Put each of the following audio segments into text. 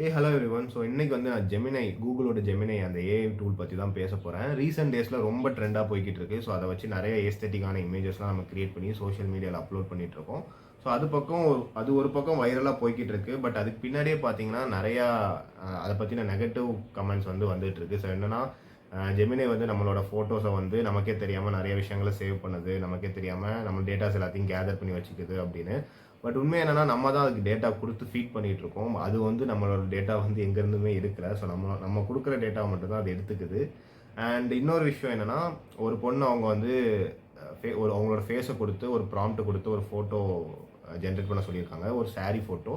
Hello everyone. So இன்னைக்கு வந்து நான் ஜெமினை, கூகுளோட ஜெமினை அந்த ஏஐ டூல் பத்தி தான் பேச போறேன். ரீசென்ட் டேஸ்ல ரொம்ப ட்ரெண்டா போய்க்கிட்டு இருக்கு. ஸோ அத வச்சு நெறைய ஏஸ்தெட்டிக்கான இமேஜஸ்லாம் நம்ம கிரியேட் பண்ணி சோஷியல் மீடியால அப்லோட் பண்ணிட்டு இருக்கோம். ஸோ அது ஒரு பக்கம் வைரலா போய்க்கிட்டு இருக்கு. பட் அதுக்கு பின்னாடியே பார்த்தீங்கன்னா நெறையா அத பத்தின நெகட்டிவ் கமெண்ட்ஸ் வந்து வந்துட்டு இருக்கு. ஸோ என்னன்னா, ஜெமினி வந்து நம்மளோட ஃபோட்டோஸ வந்து நமக்கே தெரியாம நெறைய விஷயங்கள சேவ் பண்ணுது. நமக்கே தெரியாம நம்ம டேட்டாஸ் எல்லாத்தையும் கேதர் பண்ணி வச்சுக்குது அப்படின்னு. பட் உண்மை என்னன்னா, நம்ம தான் அதுக்கு டேட்டா குடுத்து ஃபீட் பண்ணிட்டு இருக்கோம். அது வந்து நம்மளோட டேட்டா வந்து எங்க இருந்துமே எடுக்கல. ஸோ நம்ம நம்ம குடுக்குற டேட்டாவ மட்டும் தான் அது எடுத்துக்குது. அண்ட் இன்னொரு விஷயம் என்னன்னா, ஒரு பொண்ணு அவங்க வந்து அவங்களோட ஃபேஸ குடுத்து, ஒரு ப்ராம்ப்ட் குடுத்து ஒரு ஃபோட்டோ ஜெனரேட் பண்ண சொல்லியிருக்காங்க. ஒரு சாரி ஃபோட்டோ.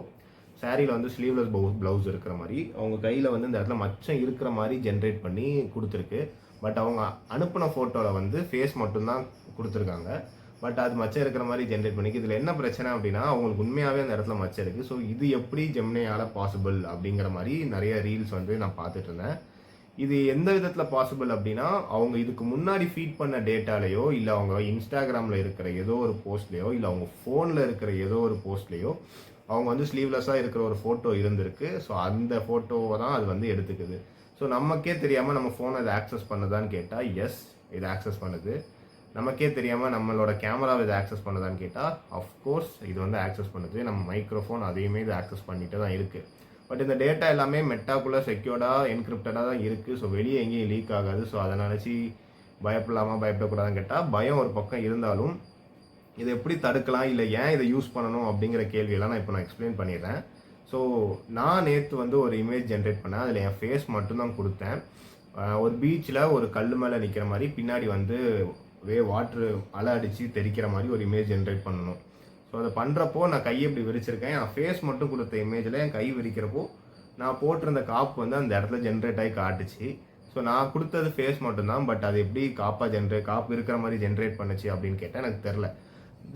சாரில வந்து ஸ்லீவ்லெஸ் ப்ளவுஸ் இருக்கிற மாரி, அவங்க கையில வந்து இந்த இடத்துல மச்சம் இருக்கிற மாரி ஜெனரேட் பண்ணி குடுத்துருக்கு. பட் அவங்க அனுப்புன ஃபோட்டோல வந்து ஃபேஸ் மட்டும் தான் குடுத்துருக்காங்க. பட் அது மச்சம் இருக்கிற மாரி ஜெனரேட் பண்ணிக்கு. இதுல என்ன பிரச்சனை அப்டின்னா, அவங்களுக்கு உண்மையாவே அந்த இடத்துல மச்சம் இருக்கு. ஸோ இது எப்படி ஜெமினியால பாசிபிள் அப்படிங்கிற மாரி நெறைய ரீல்ஸ் வந்து நான் பார்த்துட்டு இருந்தேன். இது எந்த விதத்துல பாசிபிள் அப்டின்னா, அவங்க இதுக்கு முன்னாடி ஃபீட் பண்ண டேட்டாலயோ, இல்ல அவங்க Instagramல இருக்கிற ஏதோ ஒரு போஸ்ட்லயோ, இல்ல அவங்க ஃபோன்ல இருக்கிற ஏதோ ஒரு போஸ்ட்லயோ, அவங்க வந்து ஸ்லீவ்லெஸ்ஸா இருக்கிற ஒரு ஃபோட்டோ இருந்திருக்கு. ஸோ அந்த ஃபோட்டோவ தான் அது வந்து எடுத்துக்குது. ஸோ நமக்கே தெரியாம நம்ம ஃபோன இத ஆக்சஸ் பண்ணுதான்னு கேட்டா, எஸ், இது ஆக்சஸ் பண்ணுது. நமக்கே தெரியாம நம்மளோட கேமராவ இத ஆக்சஸ் பண்ணுதான்னு கேட்டா, ஆஃப்கோர்ஸ் இது வந்து ஆக்சஸ் பண்ணுது. நம்ம மைக்ரோஃபோன் அதையுமே இது ஆக்சஸ் பண்ணிட்டு தான் இருக்கு. பட் இந்த டேட்டா எல்லாமே மெட்டாக்குள்ள செக்யூர்டா, என்கிரிப்டடா தான் இருக்கு. ஸோ வெளிய எங்கேயும் லீக் ஆகாது. ஸோ அத நினைச்சு பயப்படலாமா, பயப்படக்கூடாதான்னு கேட்டா, பயம் ஒரு பக்கம் இருந்தாலும், இத எப்படி தடுக்கலாம்? இல்ல ஏன் இத யூஸ் பண்ணணும்? அப்படிங்கிற கேள்வியெல்லாம் நான் எக்ஸ்பிளைன் பண்ணிடுறேன். ஸோ நான் நேத்து வந்து ஒரு இமேஜ் ஜெனரேட் பண்ணேன். அதுல என் ஃபேஸ் மட்டும் தான் குடுத்தேன். ஒரு பீச்ல ஒரு கல்லு மேல நிக்கிற மாரி, பின்னாடி வந்து வாட்டர் அலை அடிச்சு தெறிக்கிற மாரி ஒரு இமேஜ் ஜெனரேட் பண்ணணும். ஸோ அத பண்றப்போ நான் கைய இப்படி விரிச்சிருக்கேன். என் ஃபேஸ் மட்டும் குடுத்த இமேஜ்ல என் கை விரிக்கிறப்போ, நான் போட்டிருந்த காப்பு வந்து அந்த இடத்துல ஜெனரேட் ஆகி காட்டுச்சு. ஸோ நான் குடுத்தது ஃபேஸ் மட்டும் தான். பட் அது எப்படி காப்பு இருக்கிற மாரி ஜெனரேட் பண்ணுச்சு அப்படின்னு கேட்டா எனக்கு தெரியல.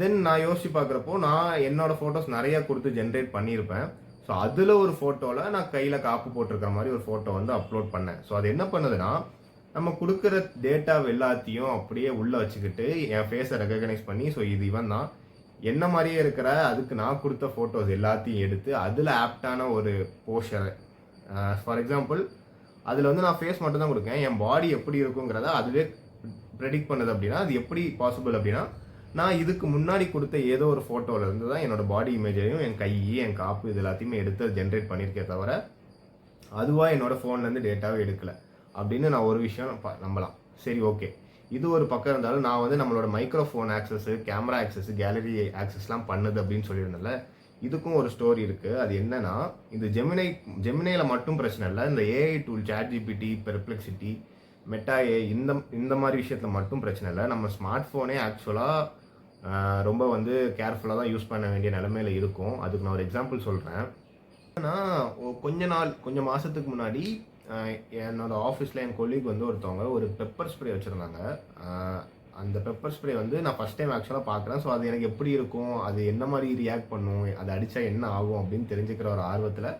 தென் நான் யோசிச்சு பார்க்குறப்போ, நான் என்னோட ஃபோட்டோஸ் நெறைய குடுத்து ஜெனரேட் பண்ணியிருப்பேன். ஸோ அதுல ஒரு ஃபோட்டோல நான் கையில காப்பு போட்டிருக்கிற மாரி ஒரு ஃபோட்டோ வந்து அப்லோட் பண்ணேன். ஸோ அது என்ன பண்ணுதுன்னா, நம்ம குடுக்குற டேட்டாவ எல்லாத்தையும் அப்படியே உள்ள வச்சுக்கிட்டு, என் ஃபேஸ ரெகக்னைஸ் பண்ணி, ஸோ இது இவன் தான். என்ன மாரியே இருக்கிற, அதுக்கு நான் குடுத்த ஃபோட்டோஸ் எல்லாத்தையும் எடுத்து, அதுல ஆப்ட்டான ஒரு போஸ்டர், ஃபார் எக்ஸாம்பிள், அதுல வந்து நான் ஃபேஸ் மட்டும் தான் குடுக்கேன். என் பாடி எப்படி இருக்குங்கிறத அதுவே பிரெடிக்ட் பண்ணுது அப்படின்னா, அது எப்படி பாசிபிள் அப்படின்னா, நான் இதுக்கு முன்னாடி குடுத்த ஏதோ ஒரு ஃபோட்டோல இருந்து தான் என்னோட பாடி இமேஜையும், என் கை, என் காப்பு இது எல்லாத்தையுமே எடுத்து ஜெனரேட் பண்ணியிருக்கே தவிர, அதுவா என்னோட ஃபோன்ல இருந்து டேட்டாவே எடுக்கல. அப்படின்னு நான் ஒரு விஷயம் நம்பலாம். சரி, ஓகே. இது ஒரு பக்கம் இருந்தாலும், நான் வந்து நம்மளோட microphone access, camera access, gallery ஆக்சஸ்லாம் பண்ணுது அப்படின்னு சொல்லியிருந்தேன்ல. இதுக்கும் ஒரு ஸ்டோரி இருக்கு. அது என்னன்னா, இந்த ஜெமினில மட்டும் பிரச்சனை இல்ல. இந்த AI tool ChatGPT, perplexity, Meta AI இந்த மாரி விஷயத்துல மட்டும் பிரச்சனை இல்ல. நம்ம ஸ்மார்ட் ஃபோனே ஆக்சுவலா ரொம்ப வந்து கேர்ஃபுல்லா தான் யூஸ் பண்ண வேண்டிய நிலைமையில இருக்கும். அதுக்கு நான் ஒரு எக்ஸாம்பிள் சொல்றேன். ஏன்னா, கொஞ்சம் மாசத்துக்கு முன்னாடி அ என்னோட ஆஃபீஸ்ல என் கொலீக் வந்து ஒருத்தவங்க ஒரு பெப்பர் ஸ்ப்ரே வச்சிருந்தாங்க. அ அந்த பெப்பர் ஸ்ப்ரே வந்து நான் ஃபர்ஸ்ட் டைம் ஆக்சுவலா பார்க்குறேன். ஸோ அது எனக்கு எப்படி இருக்கும்? அது என்ன மாரி ரியாக்ட் பண்ணும்? அத அடிச்சா என்ன ஆகும்? அப்படின்னு தெரிஞ்சுக்கிற ஒரு ஆர்வத்துல,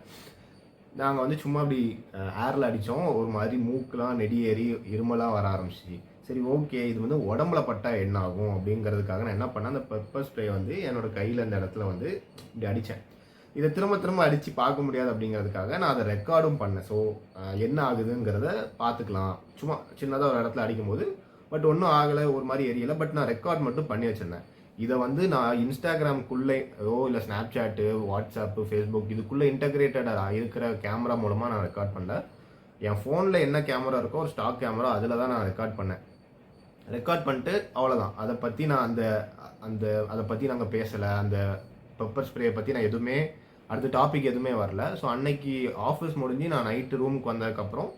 நாங்க வந்து சும்மா அப்படி ஏர்ல அடிச்சோம். ஒரு மாதிரி மூக்குலாம் நெடி ஏறி இருமலா வர ஆரம்பிச்சுச்சு. சரி, ஓகே. இது வந்து உடம்புல பட்டா என்ன ஆகும்? அப்படிங்கிறதுக்காக நான் என்ன பண்ணேன், அந்த பெப்பர் ஸ்ப்ரே வந்து என்னோட கையில இந்த இடத்துல வந்து இப்படி அடிச்சேன். இத திரும்ப திரும்ப அடிச்சு பார்க்க முடியாது அப்படிங்கிறதுக்காக நான் அத ரெக்கார்டும் பண்ணேன். ஸோ என்ன ஆகுதுங்கிறத பார்த்துக்கலாம். சும்மா சின்னதா ஒரு இடத்துல அடிக்கும்போது, பட் ஒண்ணும் ஆகல, ஒரு மாரி எரியல. பட் நான் ரெக்கார்ட் மட்டும் பண்ணி வச்சிருந்தேன். இத வந்து நான் Instagramக்குள்ளயோ, இல்ல Snapchat, WhatsApp, Facebook இதுக்குள்ள இன்டகிரேட்டடா இருக்கிற கேமரா மூலமா நான் ரெக்கார்ட் பண்ணல. என் ஃபோன்ல என்ன கேமரா இருக்கோ, ஒரு ஸ்டாக் கேமரா, அதுல தான் நான் ரெக்கார்ட் பண்ணேன். ரெக்கார்ட் பண்ணிட்டு அவ்வளோதான். அத பத்தி நான் அந்த அந்த அத பத்தி நாங்க பேசல. அந்த பெப்பர் ஸ்ப்ரே பத்தி நான் எதுவுமே அடுத்த டாபிக் எதுவுமே வரல. ஸோ அன்னைக்கு ஆஃபீஸ் முடிஞ்சு நான் நைட்டு ரூமுக்கு வந்ததுக்கப்புறம்,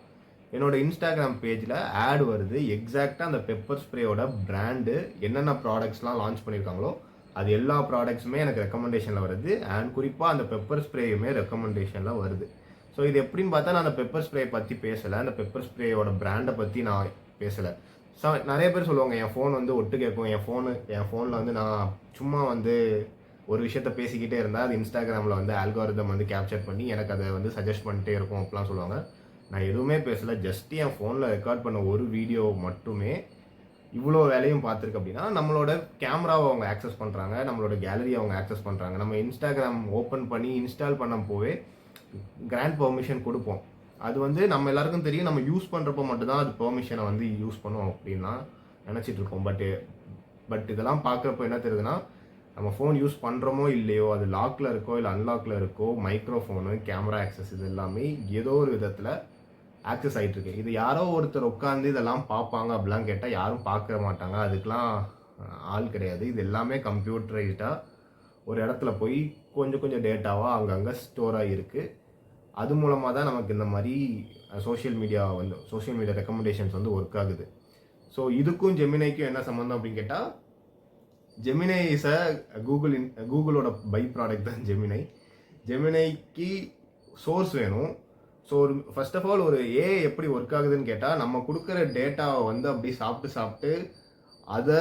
என்னோட Instagram பேஜ்ல ஆட் வருது. எக்ஸாக்ட்டா அந்த பெப்பர் ஸ்ப்ரேயோட பிராண்டு என்னென்ன ப்ராடக்ட்ஸ்லாம் லான்ச் பண்ணியிருக்காங்களோ, அது எல்லா ப்ராடக்ட்ஸுமே எனக்கு ரெக்கமெண்டேஷன்ல வருது. அண்ட் குறிப்பா அந்த பெப்பர் ஸ்ப்ரேயுமே ரெக்கமெண்டேஷன்ல வருது. ஸோ இது எப்படின்னு பார்த்தா, நான் அந்த பெப்பர் ஸ்ப்ரே பத்தி பேசல. அந்த பெப்பர் ஸ்ப்ரேயோட பிராண்ட பத்தி நான் பேசல. நெறைய பேர் சொல்லுவாங்க, என் ஃபோன் வந்து ஒட்டு கேட்கும். என் ஃபோன்ல வந்து நான் சும்மா வந்து ஒரு விஷயத்த பேசிக்கிட்டே இருந்தா, அது Instagramல வந்து அல்காரிதம் வந்து கேப்சர் பண்ணி எனக்கு அத வந்து சஜெஸ்ட் பண்ணிட்டே இருக்கும் அப்படிலாம் சொல்லுவாங்க. நான் எதுவுமே பேசல. ஜஸ்ட் என் ஃபோன்ல ரெக்கார்ட் பண்ண ஒரு வீடியோ மட்டுமே இவ்ளோ வேலையும் பார்த்துருக்கு அப்படின்னா, நம்மளோட கேமராவ அவங்க ஆக்சஸ் பண்றாங்க. நம்மளோட கேலரிய அவங்க ஆக்சஸ் பண்றாங்க. நம்ம Instagram ஓப்பன் பண்ணி இன்ஸ்டால் பண்ணப்போவே, கிராண்ட் பெர்மிஷன் கொடுப்போம். அது வந்து நம்ம எல்லாருக்கும் தெரியும். நம்ம யூஸ் பண்ணுறப்போ மட்டும்தான் அது பெர்மிஷனை வந்து யூஸ் பண்ணுவோம் அப்படின்லாம் நினச்சிட்டு இருக்கோம். பட் இதெல்லாம் பார்க்குறப்போ என்ன தெரியுதுன்னா, நம்ம ஃபோன் யூஸ் பண்ணுறோமோ இல்லையோ, அது லாக்கில் இருக்கோ இல்லை அன்லாக்கில் இருக்கோ, மைக்ரோஃபோனு, கேமரா ஆக்சஸ் இது எல்லாமே ஏதோ ஒரு விதத்தில் ஆக்சஸ் ஆகிட்டு இருக்கு. இது யாரோ ஒருத்தர் உட்காந்து இதெல்லாம் பார்ப்பாங்க அப்படிலாம் கேட்டால் யாரும் பார்க்க மாட்டாங்க. அதுக்கெலாம் ஆள் கிடையாது. இது எல்லாமே கம்ப்யூட்டரைஸ்டாக ஒரு இடத்துல போய் கொஞ்சம் கொஞ்சம் டேட்டாவாக அங்கங்கே ஸ்டோர் ஆகிருக்கு. அது மூலமாக தான் நமக்கு இந்த மாதிரி சோஷியல் மீடியா ரெக்கமெண்டேஷன்ஸ் வந்து ஒர்க் ஆகுது. ஸோ இதுக்கும் ஜெமினைக்கும் என்ன சம்மந்தம் அப்படின்னு கேட்டால், ஜெமினை இஸ் கூகுளோட பை ப்ராடக்ட் தான் ஜெமினைக்கு சோர்ஸ் வேணும். ஸோ ஃபர்ஸ்ட் ஆஃப் ஆல் ஒரு ஏஐ எப்படி ஒர்க் ஆகுதுன்னு கேட்டால், நம்ம கொடுக்குற டேட்டாவை வந்து அப்படி சாப்பிட்டு அதை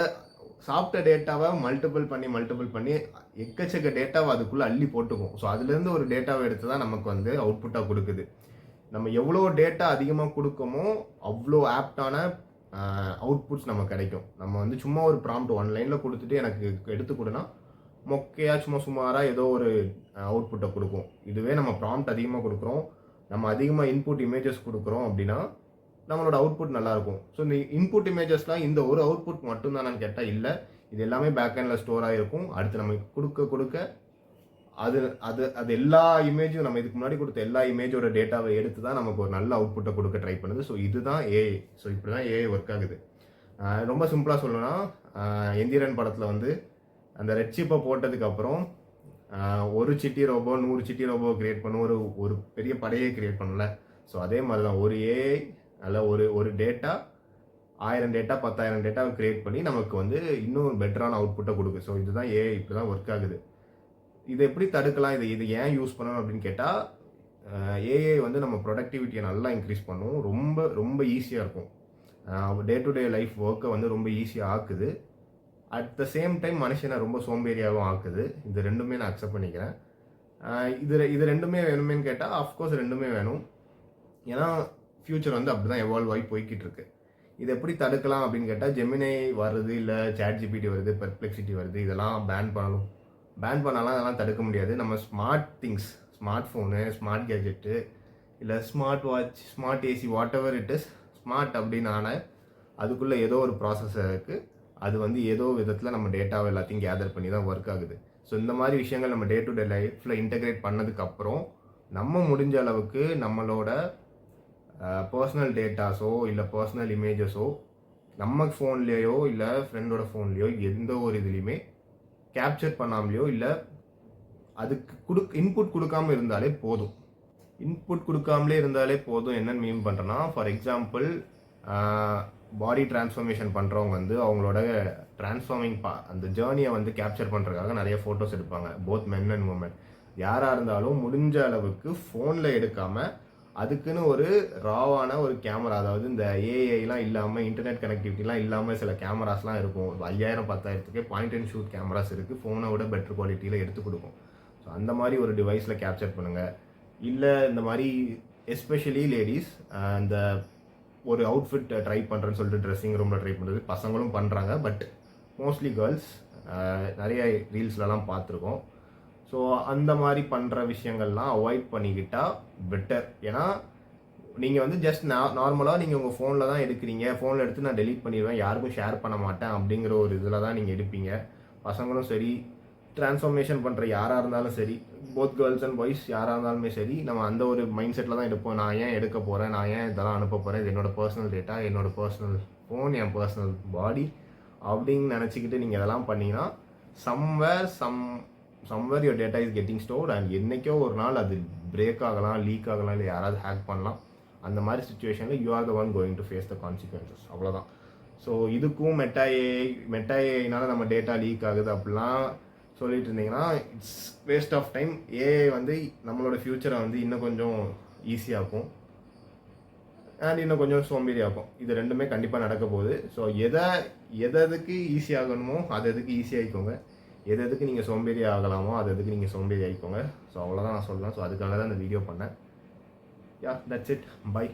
சாப்பிட்ட டேட்டாவை மல்டிபிள் பண்ணி எக்கச்சக்க டேட்டாவை அதுக்குள்ளே அள்ளி போட்டுக்கும். ஸோ அதுலேருந்து ஒரு டேட்டாவை எடுத்து தான் நமக்கு வந்து அவுட்புட்டாக கொடுக்குது. நம்ம எவ்வளோ டேட்டா அதிகமாக கொடுக்கமோ அவ்வளோ ஆப்டான அவுட்புட்ஸ் நமக்கு கிடைக்கும். நம்ம வந்து சும்மா ஒரு ப்ராம்ப்ட் 1 லைனில் கொடுத்துட்டு எனக்கு எடுத்து கொடுனா மொக்கையா சுமாராக ஏதோ ஒரு அவுட்புட்டை கொடுக்கும். இதுவே நம்ம ப்ராம்ப்ட் அதிகமாக கொடுக்குறோம், நம்ம அதிகமாக இன்புட் இமேஜஸ் கொடுக்குறோம் அப்படின்னா நம்மளோட அவுட்புட் நல்லாயிருக்கும். ஸோ இந்த இன்புட் இமேஜஸ்லாம் இந்த ஒரு அவுட்புட் மட்டும்தானான்னு கேட்டால் இல்லை. இது எல்லாமே பேக்ஹெண்டில் ஸ்டோர் ஆகிருக்கும். அடுத்து நம்ம கொடுக்க அது அது அது எல்லா இமேஜும் நம்ம இதுக்கு முன்னாடி கொடுத்த எல்லா இமேஜோட டேட்டாவை எடுத்து தான் நமக்கு ஒரு நல்ல அவுட்புட்டை கொடுக்க ட்ரை பண்ணுது. ஸோ இதுதான் ஏஐ. ஸோ இப்படி தான் ஏஐ ஒர்க் ஆகுது. ரொம்ப சிம்பிளாக சொல்லணும்னா, எந்திரன் படத்தில் வந்து அந்த ரெட் சிப்பை போட்டதுக்கப்புறம் ஒரு Chitti robo 100 Chitti robo create பண்ணும், ஒரு பெரிய படையை கிரியேட் பண்ணல. ஸோ அதே மாதிரி தான் ஒரு ஏஐ அதில் ஒரு டேட்டா 1000 டேட்டா 10,000 டேட்டாவை கிரியேட் பண்ணி நமக்கு வந்து இன்னும் பெட்டரான அவுட்புட்டை கொடுக்கும். ஸோ இதுதான் ஏஐ இப்படி தான் ஒர்க் ஆகுது. இதை எப்படி தடுக்கலாம், இது ஏன் யூஸ் பண்ணணும் அப்படின்னு கேட்டால், ஏஐ வந்து நம்ம ப்ரொடக்டிவிட்டியை நல்லா இன்க்ரீஸ் பண்ணும். ரொம்ப ரொம்ப ஈஸியாக இருக்கும். டே டு டே லைஃப் ஒர்க்கை வந்து ரொம்ப ஈஸியாக ஆக்குது. அட் த சேம் டைம் மனுஷனை ரொம்ப சோம்பேறியாகவும் ஆக்குது. இது ரெண்டுமே நான் அக்செப்ட் பண்ணிக்கிறேன். இது ரெண்டுமே வேணுமேன்னு கேட்டால் அஃப்கோர்ஸ் ரெண்டுமே வேணும். ஏன்னா ஃப்யூச்சர் வந்து அப்படி தான் எவால்வ் ஆகி போய்கிட்டு இருக்கு. இது எப்படி தடுக்கலாம் அப்படின்னு கேட்டால், ஜெமினை வருது, இல்லை சாட்ஜிபிடி வருது, பெர்ப்ளெக்சிட்டி வருது, இதெல்லாம் பேன் பண்ணாலும் அதெல்லாம் தடுக்க முடியாது. நம்ம smart things, smart phone, smart gadget, இல்லை smart watch, smart AC, whatever it is smart அப்படின்னு அதுக்குள்ளே ஏதோ ஒரு ப்ராசஸ் இருக்குது. அது வந்து ஏதோ விதத்தில் நம்ம டேட்டாவை எல்லாத்தையும் கேதர் பண்ணி தான் ஒர்க் ஆகுது. ஸோ இந்த மாதிரி விஷயங்கள் நம்ம டே டு டே லைஃப்பில் இன்டெகிரேட் பண்ணதுக்கப்புறம் நம்ம முடிஞ்ச அளவுக்கு நம்மளோட பர்சனல் டேட்டாஸோ இல்லை பர்சனல் இமேஜஸோ நம்ம ஃபோன்லேயோ இல்லை ஃப்ரெண்டோட ஃபோன்லேயோ எந்த ஒரு இதுலேயுமே கேப்சர் பண்ணாமலையோ இல்லை அதுக்கு இன்புட் கொடுக்காம இருந்தாலே போதும். என்னென்னு மீன் பண்ணுறேன்னா, ஃபார் எக்ஸாம்பிள் பாடி டிரான்ஸ்ஃபர்மேஷன் பண்ணுறவங்க வந்து அவங்களோட டிரான்ஸ்ஃபார்மிங் அந்த ஜேர்னியை வந்து கேப்சர் பண்ணுறதுக்காக நிறைய ஃபோட்டோஸ் எடுப்பாங்க, போத் மென் அண்ட் உமன். யாராக இருந்தாலும் முடிஞ்ச அளவுக்கு ஃபோனில் எடுக்காமல் அதுக்குன்னு ஒரு ராவான ஒரு கேமரா, அதாவது இந்த ஏஐலாம் இல்லாமல் இன்டர்நெட் கனெக்டிவிட்டிலாம் இல்லாமல் சில கேமராஸ்லாம் இருக்கும். 5000 10,000க்கு பாயிண்ட் அண்ட் ஷூட் கேமராஸ் இருக்குது. ஃபோனை விட பெட்டர் குவாலிட்டியில் எடுத்து கொடுக்கும். ஸோ அந்த மாதிரி ஒரு டிவைஸில் கேப்சர் பண்ணுங்கள். இல்லை இந்த மாதிரி எஸ்பெஷலி லேடிஸ் இந்த ஒரு அவுட்ஃபிட் ட்ரை பண்ணுறேன்னு சொல்லிட்டு ட்ரெஸ்ஸிங் ரூமில் ட்ரை பண்ணுறது பசங்களும் பண்ணுறாங்க. பட் மோஸ்ட்லி கேர்ள்ஸ் நிறைய ரீல்ஸ்லலாம் பார்த்துருக்கோம். ஸோ அந்த மாதிரி பண்ணுற விஷயங்கள்லாம் அவாய்ட் பண்ணிக்கிட்டால் பெட்டர். ஏன்னா நீங்கள் வந்து ஜஸ்ட் நார்மலாக நீங்கள் உங்கள் ஃபோனில் தான் எடுக்கிறீங்க, ஃபோனில் எடுத்து நான் டெலீட் பண்ணிடுவேன், யாருக்கும் ஷேர் பண்ண மாட்டேன் அப்படிங்கிற ஒரு இதில் தான் நீங்கள் எடுப்பீங்க. பசங்களும் சரி, டிரான்ஸ்ஃபார்மேஷன் பண்ணுற யாராக இருந்தாலும் சரி, போத் கேர்ள்ஸ் அண்ட் பாய்ஸ் யாராக இருந்தாலுமே சரி, நம்ம அந்த ஒரு மைண்ட் செட்டில் தான் எடுப்போம். நான் ஏன் எடுக்க போகிறேன், நான் ஏன் இதெல்லாம் அனுப்ப போகிறேன், இது என்னோடய பர்சனல் டேட்டா, என்னோடய பர்சனல் ஃபோன், என் பர்சனல் பாடி அப்படின்னு நினச்சிக்கிட்டு நீங்கள் இதெல்லாம் பண்ணிங்கன்னா somewhere your data is getting stored and என்னைக்கோ ஒரு நாள் அது பிரேக் ஆகலாம், லீக் ஆகலாம், இல்லை யாராவது ஹேக் பண்ணலாம். அந்த மாதிரி சுச்சுவேஷனில் you are the one going to face the consequences. அவ்வளோதான். ஸோ இதுக்கும் மெட்டாஏனால நம்ம டேட்டா லீக் ஆகுது அப்படிலாம் சொல்லிட்டு இருந்தீங்கன்னா it's waste of time. AI வந்து நம்மளோட ஃப்யூச்சரை வந்து இன்னும் கொஞ்சம் ஈஸியாகும் அண்ட் இன்னும் கொஞ்சம் சோம்பேறியாகும். இது ரெண்டுமே கண்டிப்பாக நடக்க போகுது. ஸோ எதுக்கு ஈஸியாகணுமோ அது எதுக்கு ஈஸியாகிக்கோங்க, எதுக்கு நீங்கள் சோம்பேறி ஆகலாமோ அது எதுக்கு நீங்கள் சோம்பேறி ஆகிக்கோங்க. ஸோ அவ்வளோதான் நான் சொல்லலாம். ஸோ அதுக்காக தான் இந்த வீடியோ பண்ணேன். யா, தட்ஸ் இட். பை.